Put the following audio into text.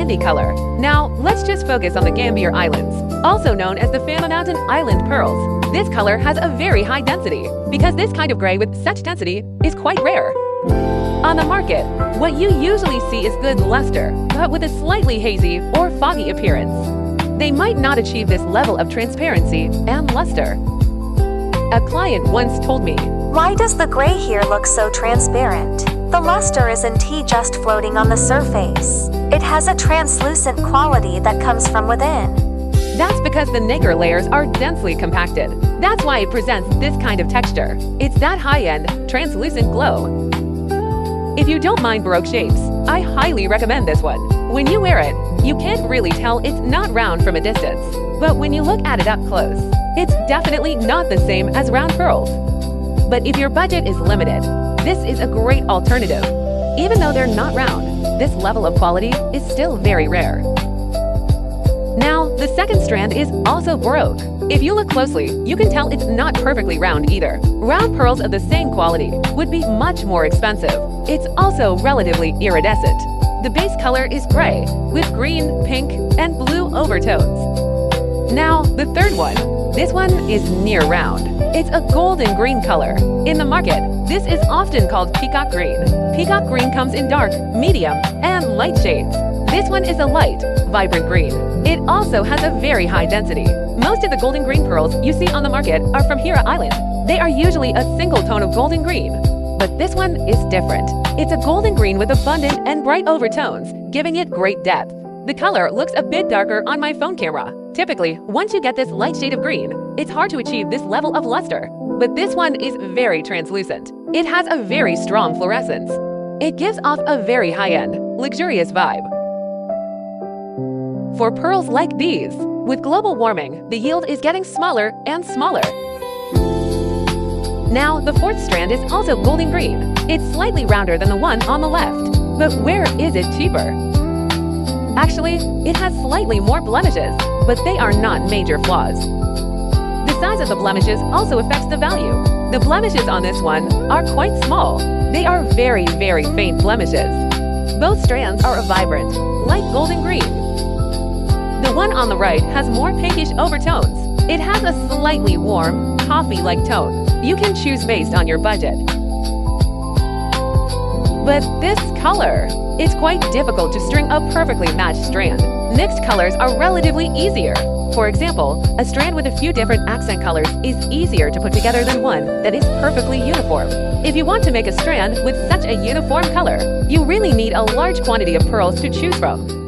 sandy color. Now, let's just focus on the Gambier Islands, also known as the Fama Mountain Island pearls. This color has a very high density, because this kind of gray with such density is quite rare. On the market, what you usually see is good luster, but with a slightly hazy or foggy appearance. They might not achieve this level of transparency and luster. A client once told me, "Why does the gray here look so transparent? The luster isn't just floating on the surface. It has a translucent quality that comes from within." That's because the nacre layers are densely compacted. That's why it presents this kind of texture. It's that high-end, translucent glow. If you don't mind Baroque shapes, I highly recommend this one. When you wear it, you can't really tell it's not round from a distance. But when you look at it up close, it's definitely not the same as round pearls. But if your budget is limited, this is a great alternative. Even though they're not round, this level of quality is still very rare. Now, the second strand is also Baroque. If you look closely, you can tell it's not perfectly round either. Round pearls of the same quality would be much more expensive. It's also relatively iridescent. The base color is gray, with green, pink, and blue overtones. Now, the third one. This one is near round. It's a golden green color. In the market, this is often called peacock green. Peacock green comes in dark, medium, and light shades. This one is a light, vibrant green. It also has a very high density. Most of the golden green pearls you see on the market are from Hira Island. They are usually a single tone of golden green. But this one is different. It's a golden green with abundant and bright overtones, giving it great depth. The color looks a bit darker on my phone camera. Typically, once you get this light shade of green, it's hard to achieve this level of luster. But this one is very translucent. It has a very strong fluorescence. It gives off a very high-end, luxurious vibe. For pearls like these, with global warming, the yield is getting smaller and smaller. Now, the fourth strand is also golden green. It's slightly rounder than the one on the left. But where is it cheaper? Actually, it has slightly more blemishes, but they are not major flaws. The size of the blemishes also affects the value. The blemishes on this one are quite small. They are very, very faint blemishes. Both strands are vibrant, light golden green. The one on the right has more pinkish overtones. It has a slightly warm, coffee-like tone. You can choose based on your budget. But this color, it's quite difficult to string a perfectly matched strand. Mixed colors are relatively easier. For example, a strand with a few different accent colors is easier to put together than one that is perfectly uniform. If you want to make a strand with such a uniform color, you really need a large quantity of pearls to choose from.